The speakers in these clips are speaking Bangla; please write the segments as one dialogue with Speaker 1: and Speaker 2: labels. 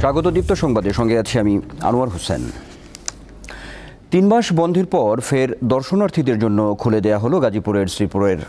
Speaker 1: স্বাগত দীপ্ত সংবাদের সঙ্গে আছি আমি আনোয়ার হোসেন। 3 মাস বন্ধের পর ফের দর্শনার্থীদের জন্য খুলে দেয়া হলো গাজীপুরের শ্রীপুরের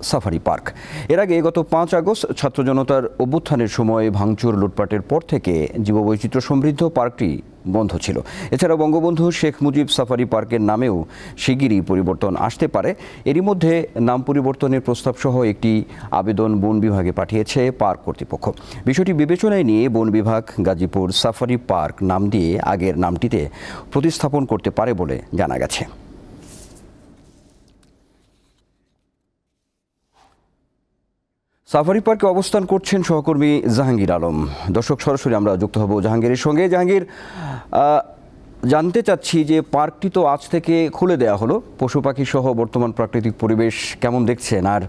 Speaker 1: সাফারি পার্ক। এর আগে গত 5 আগস্ট ছাত্র জনতার অভ্যুত্থানের সময় ভাঙচুর লুটপাটের পর থেকে জীববৈচিত্র্য সমৃদ্ধ পার্কটি বন্ধ ছিল। এছাড়া বঙ্গবন্ধু শেখ মুজিব সাফারি পার্কের নামেও শিগগিরই পরিবর্তন আসতে পারে। এরই মধ্যে নাম পরিবর্তনের প্রস্তাব সহ একটি আবেদন বন বিভাগে পাঠিয়েছে পার্ক কর্তৃপক্ষ। বিষয়টি বিবেচনায় নিয়ে বন বিভাগ গাজীপুর সাফারি পার্ক নাম দিয়ে আগের নামটিতে প্রতিস্থাপন করতে পারে বলে জানা গেছে। সাফারি পার্কে অবস্থান করছেন সহকর্মী জাহাঙ্গীর আলম। দর্শক, সরাসরি আমরা যুক্ত হব জাহাঙ্গীরের সঙ্গে। জাহাঙ্গীর, জানতে চাচ্ছি যে পার্কটি তো আজ থেকে খুলে দেওয়া হলো, পশু পাখি সহ বর্তমান প্রাকৃতিক পরিবেশ কেমন দেখছেন, আর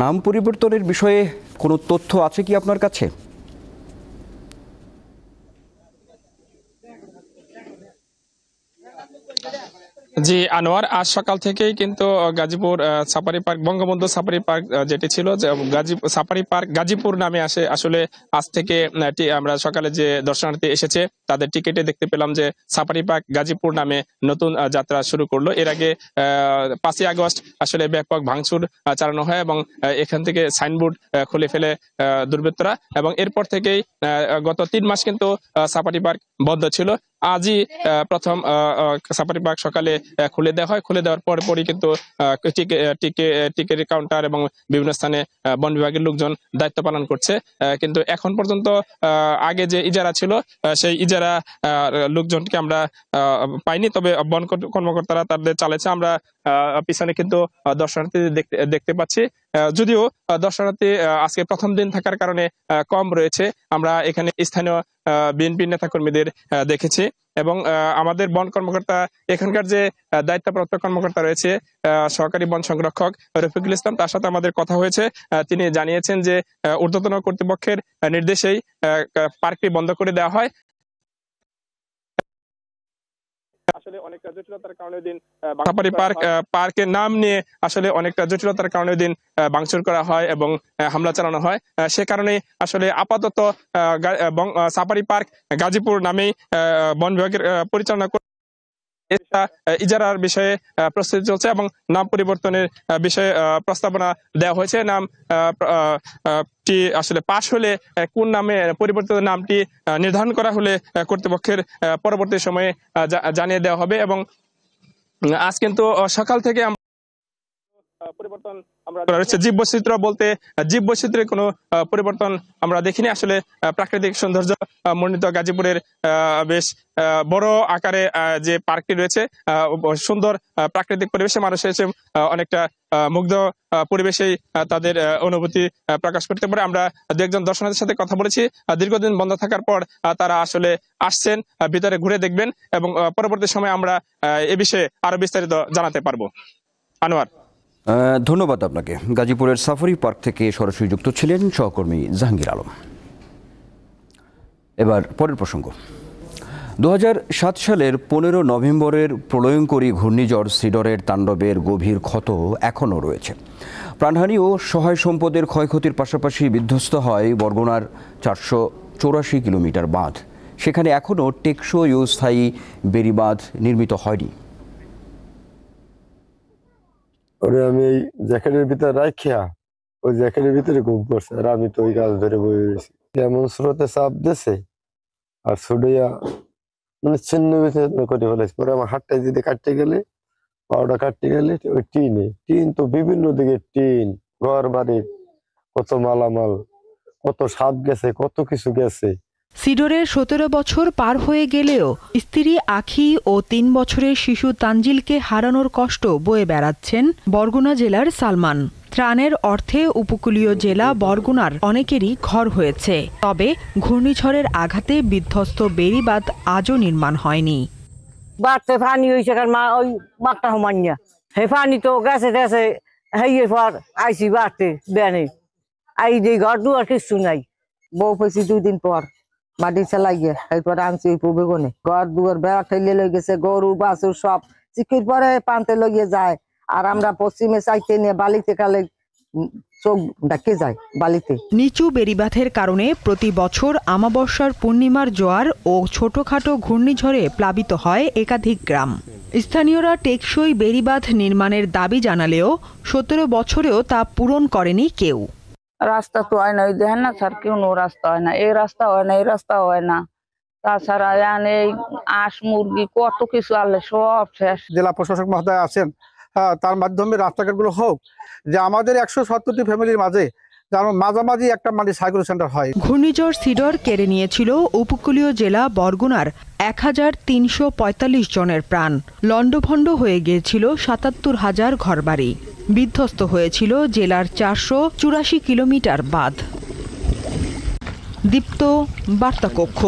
Speaker 1: নাম পরিবর্তনের বিষয়ে কোনো তথ্য আছে কি আপনার কাছে?
Speaker 2: জি আনোয়ার, আজ সকাল থেকেই কিন্তু Gazipur safari park, Bangabandhu safari park যেটি ছিল, সাফারি পার্ক গাজীপুর নামে আসলে আজ থেকে আমরা সকালে যে দর্শনার্থী এসেছে তাদের টিকিটে দেখতে পেলাম যে সাফারি পার্ক গাজীপুর নামে নতুন যাত্রা শুরু করলো। এর আগে 5ই আগস্ট আসলে ব্যাপক ভাঙচুর চালানো হয় এবং এখান থেকে সাইনবোর্ড খুলে ফেলে দুর্বৃত্তরা, এবং এরপর থেকেই গত 3 মাস কিন্তু সাফারি পার্ক বন্ধ ছিল। আজই প্রথম সাফারি পার্ক সকালে খুলে দেওয়া হয়। খুলে দেওয়ার পরই কিন্তু টিকিট কাউন্টার এবং বিভিন্ন স্থানে বন বিভাগের লোকজন দায়িত্ব পালন করছে। কিন্তু এখন পর্যন্ত আগে যে ইজারা ছিল সেই ইজারা লোকজনকে আমরা পাইনি, তবে বন কর্মকর্তারা তাদের চালাচ্ছে। আমরা পিছনে কিন্তু দর্শনার্থী দেখতে পাচ্ছি, যদিও দর্শনার্থী আজকে প্রথম দিন থাকার কারণে কম রয়েছে। আমরা এখানে স্থানীয় বিএনপি নেতাকর্মীদের দেখেছি এবং আমাদের বন কর্মকর্তা, এখানকার যে দায়িত্বপ্রাপ্ত কর্মকর্তা রয়েছে সহকারী বন সংরক্ষক রফিকুল ইসলাম, তার সাথে আমাদের কথা হয়েছে। তিনি জানিয়েছেন যে ঊর্ধ্বতন কর্তৃপক্ষের নির্দেশেই পার্কটি বন্ধ করে দেওয়া হয়। আসলে অনেকটা জটিলতার কারণে দিন সাফারি পার্কের নাম নিয়ে আসলে অনেকটা জটিলতার কারণে দিন ভাঙচুর করা হয় এবং হামলা চালানো হয়। সে কারণে আসলে আপাতত সাফারি পার্ক গাজীপুর নামেই বন বিভাগের পরিচালনা ইজারার বিষয়ে প্রস্তুতি চলছে এবং নাম পরিবর্তনের বিষয়ে প্রস্তাবনা দেওয়া হয়েছে। নাম আসলে পাশ হলে কোন নামে পরিবর্তিত নামটি নির্ধারণ করা হলে কর্তৃপক্ষের পরবর্তী সময়ে জানিয়ে দেওয়া হবে। এবং আজ কিন্তু সকাল থেকে পরিবর্তন আমরা রয়েছে। জীববৈচিত্র্য বলতে জীববৈচিত্র্যের কোনো পরিবর্তন আমরা দেখিনি। আসলে প্রাকৃতিক সৌন্দর্য মণ্ডিত গাজীপুরের বেশ বড় আকারে যে পার্কটি রয়েছে, সুন্দর প্রাকৃতিক পরিবেশে মানুষ এসে অনেকটা মুগ্ধ পরিবেশেই তাদের অনুভূতি প্রকাশ করতে পারে। আমরা দু একজন দর্শনার্থীর সাথে কথা বলেছি, দীর্ঘদিন বন্ধ থাকার পর তারা আসলে আসছেন, ভিতরে ঘুরে দেখবেন এবং পরবর্তী সময়ে আমরা এ বিষয়ে আরো বিস্তারিত জানাতে পারবো। আনোয়ার,
Speaker 1: ধন্যবাদ আপনাকে। গাজীপুরের সাফারি পার্ক থেকে সরাসরি যুক্ত ছিলেন সহকর্মী জাহাঙ্গীর আলম। এবার পরের প্রসঙ্গ। 2007 সালের 15 নভেম্বরের প্রলয়ঙ্করী ঘূর্ণিঝড় সিডরের তাণ্ডবের গভীর ক্ষত এখনও রয়েছে। প্রাণহানি ও সহায় সম্পদের ক্ষয়ক্ষতির পাশাপাশি বিধ্বস্ত হয় বরগুনার 484 কিলোমিটার বাঁধ। সেখানে এখনও টেকসই ও স্থায়ী বেড়িবাঁধ নির্মিত হয়নি।
Speaker 3: ওরে আমি এই জ্যাকেটের ভিতরে রাখিয়া ওই জ্যাকেটের ভিতরে ঘুম করছে, আর আমি তো ওই গাছ ধরে বয়ে গেছি। কেমন স্রোতে চাপ দিয়েছে আর ছুটিয়া মানে ছিন্ন বিচ্ছিন্ন করে ফেলেছে। পরে আমার হাতটা যদি কাটতে গেলে, পাউডার কাটতে গেলে ওই টিন তো বিভিন্ন দিকে টিন, ঘর বাড়ির কত মালামাল, কত সাপ গেছে, কত কিছু গেছে।
Speaker 4: সিডরের 17 বছর পার হয়ে গেলেও স্ত্রী আখি ও 3 বছরের শিশু তানজিলকে হারানোর কষ্ট বয়ে বেড়াচ্ছেন বরগুনা জেলার সালমান। ত্রাণের অর্থে উপকূলীয় জেলা বরগুনার অনেকেরই ঘর হয়েছে, তবে ঘূর্ণিঝড়ের আঘাতে বিধ্বস্ত বেড়িবাঁধ আজও নির্মাণ হয়নি।
Speaker 5: বাড়তে পানি হয়েছে কারণ ওই মাঠটা সমান্য হে পানি তো গেছে গেছে হেয়ে পর আইসি বাড়তে বেনে আই যে ঘর দুয়ার কিছু নাই। বউ পেয়েছি 2 দিন পর মাটি চালাইয়ে এরপর আনছি ওই বেগুনে ঘর দুয়ার বেড়া ঠেলে লই গেছে, গরু বাছুর সব চিকির পরে পান্তে লইয়ে যায়। আর আমরা পশ্চিমে চাইতে নিয়ে বালিতে কালে চোখ ডাকে যায় বালিতে।
Speaker 4: নিচু বেড়িবাঁধের কারণে প্রতি বছর আমাবস্যার পূর্ণিমার জোয়ার ও ছোটখাটো ঘূর্ণিঝড়ে প্লাবিত হয় একাধিক গ্রাম। স্থানীয়রা টেকসই বেড়িবাঁধ নির্মাণের দাবি জানালেও 17 বছরেও তা পূরণ করেনি কেউ।
Speaker 6: রাস্তা তো হয় না, ওই দেখেন না স্যার, কোনো রাস্তা হয় না, এই রাস্তা হয় না, এই রাস্তা হয় না। তাছাড়া এই আঁশ মুরগি কত কিছু আনলে সব শেষ।
Speaker 7: জেলা প্রশাসক মহোদয় আছেন, তার মাধ্যমে রাস্তাঘাটগুলো হোক, যে আমাদের 170টি ফ্যামিলির মাঝে যেন মাঝামাঝি একটা সাইকেল সেন্টার হয়।
Speaker 4: ঘূর্ণিঝড় সিডর কেড়ে নিয়েছিল উপকূলীয় জেলা বরগুনার 1345 জনের প্রাণ। লণ্ডভণ্ড হয়ে গিয়েছিল 77,000 ঘরবাড়ি। বিধ্বস্ত হয়েছিল জেলার 484 কিলোমিটার বাঁধ। দীপ্ত বার্তাকক্ষ।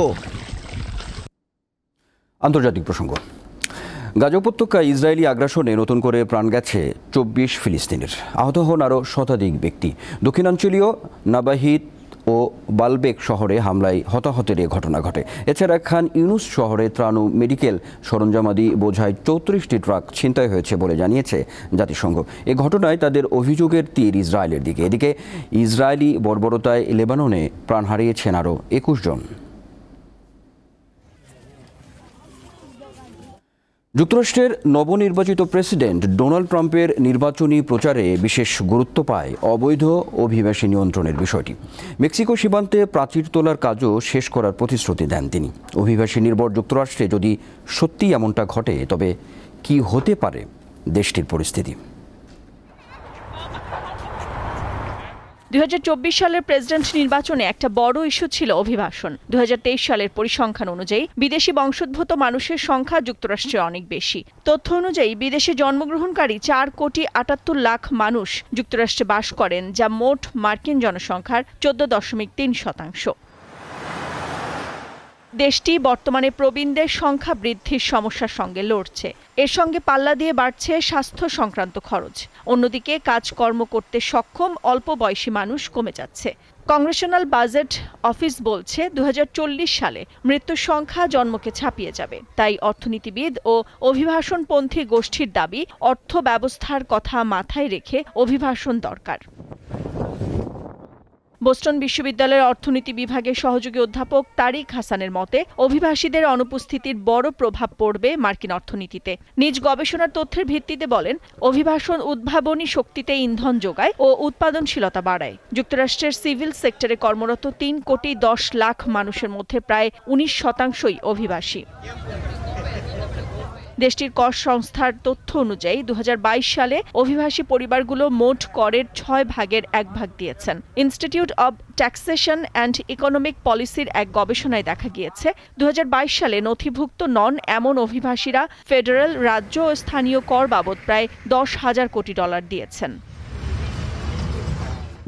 Speaker 1: আন্তর্জাতিক প্রসঙ্গ। গাজা উপত্যকায় ইসরায়েলি আগ্রাসনে নতুন করে প্রাণ গেছে 24 ফিলিস্তিনের। আহত হন আরও শতাধিক ব্যক্তি। দক্ষিণাঞ্চলীয় নাবাহিত ও বালবেক শহরে হামলায় হতাহতের এ ঘটনা ঘটে। এছাড়া খান ইউনুস শহরে ত্রাণ ও মেডিকেল সরঞ্জামাদি বোঝাই 34টি ট্রাক ছিনতাই হয়েছে বলে জানিয়েছে জাতিসংঘ। এ ঘটনায় তাদের অভিযোগের তীর ইসরায়েলের দিকে। এদিকে ইসরায়েলি বর্বরতায় লেবাননে প্রাণ হারিয়েছেন আরও 21 জন। যুক্তরাষ্ট্রের নবনির্বাচিত প্রেসিডেন্ট ডোনাল্ড ট্রাম্পের নির্বাচনী প্রচারে বিশেষ গুরুত্ব পায় অবৈধ অভিবাসী নিয়ন্ত্রণের বিষয়টি। মেক্সিকো সীমান্তে প্রাচীর তোলার কাজও শেষ করার প্রতিশ্রুতি দেন তিনি। অভিবাসী নির্ভর যুক্তরাষ্ট্রে যদি সত্যিই এমনটা ঘটে, তবে কি হতে পারে দেশটির পরিস্থিতি?
Speaker 8: 2024 সালের প্রেসিডেন্ট নির্বাচনে একটা বড় ইস্যু ছিল অভিবাসন। 2023 সালের পরিসংখ্যান অনুযায়ী বিদেশি বংশোদ্ভূত মানুষের সংখ্যা যুক্তরাষ্ট্রে অনেক বেশি। তথ্য অনুযায়ী বিদেশে জন্মগ্রহণকারী 4,78,00,000 মানুষ যুক্তরাষ্ট্রে বাস করেন, যা মোট মার্কিন জনসংখ্যার 14.3%। দেশটি বর্তমানে প্রবীণদের সংখ্যা বৃদ্ধির সমস্যার সঙ্গে লড়ছে। এর সঙ্গে পাল্লা দিয়ে বাড়ছে স্বাস্থ্য সংক্রান্ত খরচ। অন্যদিকে কাজকর্ম করতে সক্ষম অল্প বয়সী মানুষ কমে যাচ্ছে। কংগ্রেশনাল বাজেট অফিস বলছে 2040 সালে মৃত্যুর সংখ্যা জন্মকে ছাপিয়ে যাবে। তাই অর্থনীতিবিদ ও অভিবাসনপন্থী গোষ্ঠীর দাবি, অর্থ ব্যবস্থার কথা মাথায় রেখে অভিবাসন দরকার। বোস্টন বিশ্ববিদ্যালয়ের অর্থনীতি বিভাগের সহযোগী অধ্যাপক তারিক হাসানের মতে, অভিবাসীদের অনুপস্থিতির বড় প্রভাব পড়বে মার্কিন অর্থনীতিতে। নিজ গবেষণার তথ্যের ভিত্তিতে বলেন, অভিবাসন উদ্ভাবনী শক্তিতে ইন্ধন যোগায় ও উৎপাদনশীলতা বাড়ায়। যুক্তরাষ্ট্রের সিভিল সেক্টরে কর্মরত 3,10,00,000 মানুষের মধ্যে প্রায় 19% অভিবাসী। দেশটির কর সংস্থার তথ্য অনুযায়ী 2022 সালে অভিবাসী পরিবারগুলো মোট করের 6 ভাগের 1 ভাগ দিয়েছেন। Institute of taxation and economic পলিসির এক গবেষণায় দেখা গিয়েছে, 2022 সালে নথিভুক্ত নন এমন অভিবাসীরা ফেডারেল, রাজ্য ও স্থানীয় কর বাবদ প্রায় $10,000 কোটি দিয়েছেন।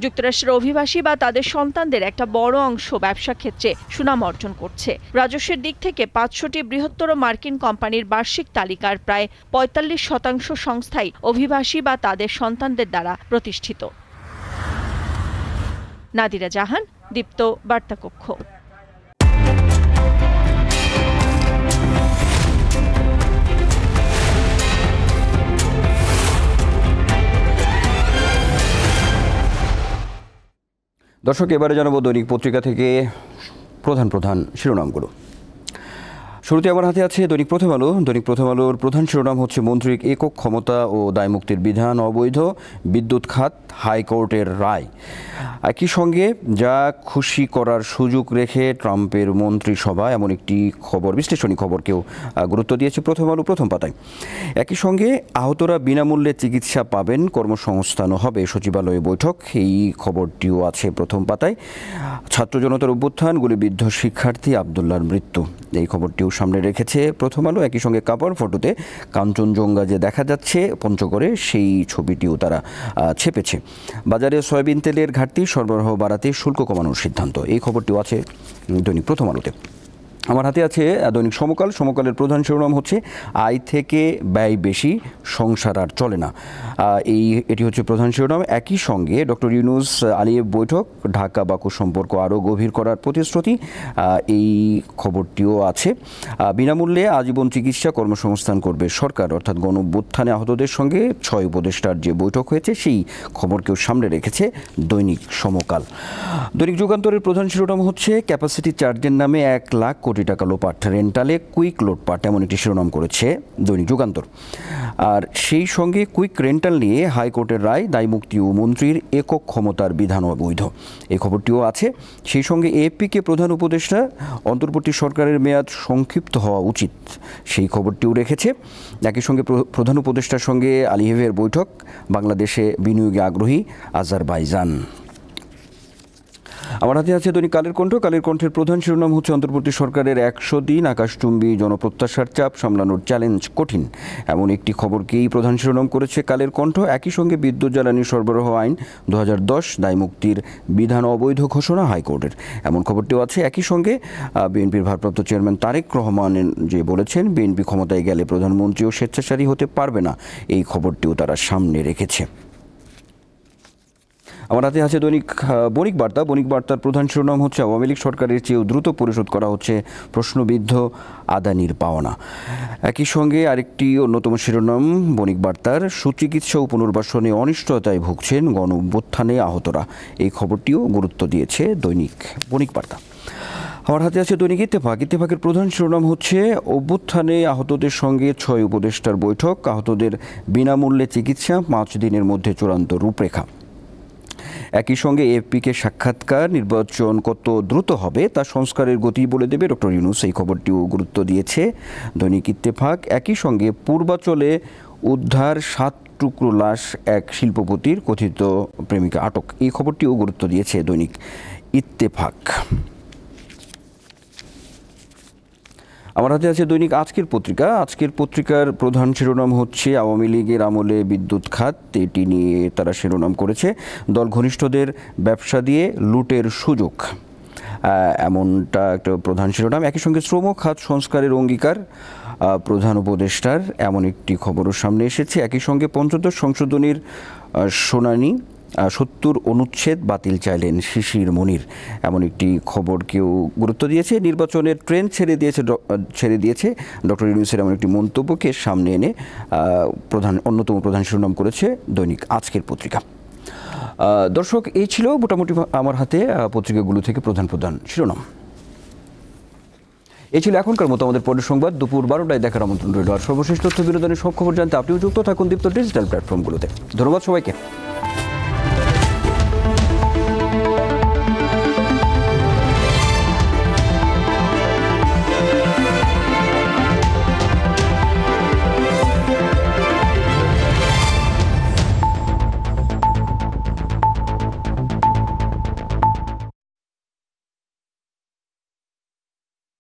Speaker 8: যুক্তরাষ্ট্রের অভিবাসী বা তাদের সন্তানদের একটা বড় অংশ ব্যবসা ক্ষেত্রে সুনাম অর্জন করছে। রাজস্বের দিক থেকে 500টি বৃহত্তর মার্কিন কোম্পানির বার্ষিক তালিকার প্রায় 45% সংস্থাই অভিবাসী বা তাদের সন্তানদের দ্বারা প্রতিষ্ঠিত। নাদিরা জাহান, দীপ্ত বার্তাকক্ষ।
Speaker 1: দর্শক, এবারে জানাবো দৈনিক পত্রিকা থেকে প্রধান প্রধান শিরোনামগুলো। শুরুতে আমার হাতে আছে দৈনিক প্রথম আলো। দৈনিক প্রথম আলোর প্রধান শিরোনাম হচ্ছে, মন্ত্রীর একক ক্ষমতা ও দায়মুক্তির বিধান অবৈধ, বিদ্যুৎ খাত হাইকোর্টের রায়। একই সঙ্গে যা খুশি করার সুযোগ রেখে ট্রাম্পের মন্ত্রিসভা, এমন একটি খবর, বিশ্লেষণী খবরকেও গুরুত্ব দিয়েছে প্রথম আলো প্রথম পাতায়। একই সঙ্গে আহতরা বিনামূল্যে চিকিৎসা পাবেন, কর্মসংস্থানও হবে, সচিবালয়ে বৈঠক, এই খবরটিও আছে প্রথম পাতায়। ছাত্র জনতার অভ্যুত্থান, গুলিবিদ্ধ শিক্ষার্থী আবদুল্লাহর মৃত্যু, এই খবরটিও সামনে রেখেছে প্রথম আলো। একই সঙ্গে কাভার ফটোতে কাঞ্চনজঙ্ঘা যে দেখা যাচ্ছে পঞ্চগড়ে, সেই ছবিটিও তারা ছেপেছে। বাজারে সয়াবিন তেলের ঘাটতি, সরবরাহ বাড়াতে শুল্ক কমানোর সিদ্ধান্ত, এই খবরটিও আছে দৈনিক প্রথম আলোতে। আমার হাতে আছে দৈনিক সমকাল। সমকালের প্রধান শিরোনাম হচ্ছে আয় থেকে ব্যয় বেশি, সংসার আর চলে না। এটি হচ্ছে প্রধান শিরোনাম। একই সঙ্গে ডক্টর ইউনূস আলিয়েভ বৈঠক, ঢাকা বাকু সম্পর্ক আরও গভীর করার প্রতিশ্রুতি, এই খবরটিও আছে। বিনামূল্যে আজীবন চিকিৎসা কর্মসংস্থান করবে সরকার, অর্থাৎ গণঅভ্যুত্থানে আহতদের সঙ্গে 6 উপদেষ্টার যে বৈঠক হয়েছে সেই খবরকেও সামনে রেখেছে দৈনিক সমকাল। দৈনিক যুগান্তরের প্রধান শিরোনাম হচ্ছে ক্যাপাসিটি চার্জের নামে 1 লাখ কোটি টাকা লোপাট, রেন্টালে কুইক লোটপাট, এমন একটি শিরোনাম করেছে দৈনিক যুগান্তর। আর সেই সঙ্গে কুইক রেন্টাল নিয়ে হাইকোর্টের রায়, দায়মুক্তি ও মন্ত্রীর একক ক্ষমতার বিধান অবৈধ, এই খবরটিও আছে। সেই সঙ্গে এএফপিকে প্রধান উপদেষ্টা, অন্তর্বর্তী সরকারের মেয়াদ সংক্ষিপ্ত হওয়া উচিত, সেই খবরটিও রেখেছে। একই সঙ্গে প্রধান উপদেষ্টার সঙ্গে আলিয়েভের বৈঠক, বাংলাদেশে বিনিয়োগে আগ্রহী আজারবাইজান। আমার হাতে আছে দৈনিক কালের কণ্ঠ। কালের কণ্ঠের প্রধান শিরোনাম হচ্ছে অন্তর্বর্তী সরকারের 100 দিন, আকাশচুম্বী জনপ্রত্যাশার চাপ সামলানোর চ্যালেঞ্জ কঠিন, এমন একটি খবরকেই প্রধান শিরোনাম করেছে কালের কণ্ঠ। একই সঙ্গে বিদ্যুৎ জ্বালানি সরবরাহ আইন 2010 দায়মুক্তির বিধান অবৈধ ঘোষণা হাইকোর্টের, এমন খবরটিও আছে। একই সঙ্গে বিএনপির ভারপ্রাপ্ত চেয়ারম্যান তারেক রহমান যে বলেছেন বিএনপি ক্ষমতায় গেলে প্রধানমন্ত্রীও স্বেচ্ছাচারী হতে পারবে না, এই খবরটিও তারা সামনে রেখেছে। আমার হাতে আছে দৈনিক বণিক বার্তা। বণিক বার্তার প্রধান শিরোনাম হচ্ছে আওয়ামী লীগ সরকারের চেয়েও দ্রুত পরিশোধ করা হচ্ছে প্রশ্নবিদ্ধ আদানির পাওনা। একই সঙ্গে আরেকটি অন্যতম শিরোনাম বণিক বার্তার, সুচিকিৎসা ও পুনর্বাসনে অনিশ্চয়তায় ভুগছেন গণঅভ্যুত্থানে আহতরা, এই খবরটিও গুরুত্ব দিয়েছে দৈনিক বণিক বার্তা। আমার হাতে আছে দৈনিক ইত্তেফাক। ইত্তেফাকের প্রধান শিরোনাম হচ্ছে অভ্যুত্থানে আহতদের সঙ্গে 6 উপদেষ্টার বৈঠক, আহতদের বিনামূল্যে চিকিৎসা, 5 দিনের মধ্যে চূড়ান্ত রূপরেখা। একই সঙ্গে এএফপিকে সাক্ষাৎকার, নির্বাচন কত দ্রুত হবে তা সংস্কারের গতি বলে দেবে ডক্টর ইউনূস, এই খবরটিও গুরুত্ব দিয়েছে দৈনিক ইত্তেফাক। একই সঙ্গে পূর্বাচলে উদ্ধার 7 টুকরো লাশ এক শিল্পপতির, কথিত প্রেমিকা আটক, এই খবরটিও গুরুত্ব দিয়েছে দৈনিক ইত্তেফাক। আমার হাতে আছে দৈনিক আজকের পত্রিকা। আজকের পত্রিকার প্রধান শিরোনাম হচ্ছে আওয়ামী লীগের আমলে বিদ্যুৎ খাত, এটি নিয়ে তারা শিরোনাম করেছে দল ঘনিষ্ঠদের ব্যবসা দিয়ে লুটের সুযোগ, এমনটা একটা প্রধান শিরোনাম। একই সঙ্গে শ্রম খাত সংস্কারের অঙ্গীকার প্রধান উপদেষ্টার, এমন একটি খবরও সামনে এসেছে। একই সঙ্গে পঞ্চদশ সংশোধনীর শুনানি, 70 অনুচ্ছেদ বাতিল চাইলেন শিশির মনির, এমন একটি খবরকেও গুরুত্ব দিয়েছে। নির্বাচনের ট্রেন ছেড়ে দিয়েছে ডক্টর ইউনূসের, এমন একটি মন্তব্যকে সামনে এনে অন্যতম প্রধান শিরোনাম করেছে দৈনিক আজকের পত্রিকা। দর্শক, এই ছিল মোটামুটি আমার হাতে পত্রিকাগুলো থেকে প্রধান শিরোনাম। এই ছিল এখনকার মতো আমাদের পরের সংবাদ দুপুর 12টায় দেখার আমন্ত্রণ রইল। আর সর্বশেষ তথ্য বিনোদনের সব খবর জানতে আপনিও যুক্ত থাকুন দীপ্ত ডিজিটাল প্ল্যাটফর্মগুলোতে। ধন্যবাদ সবাইকে।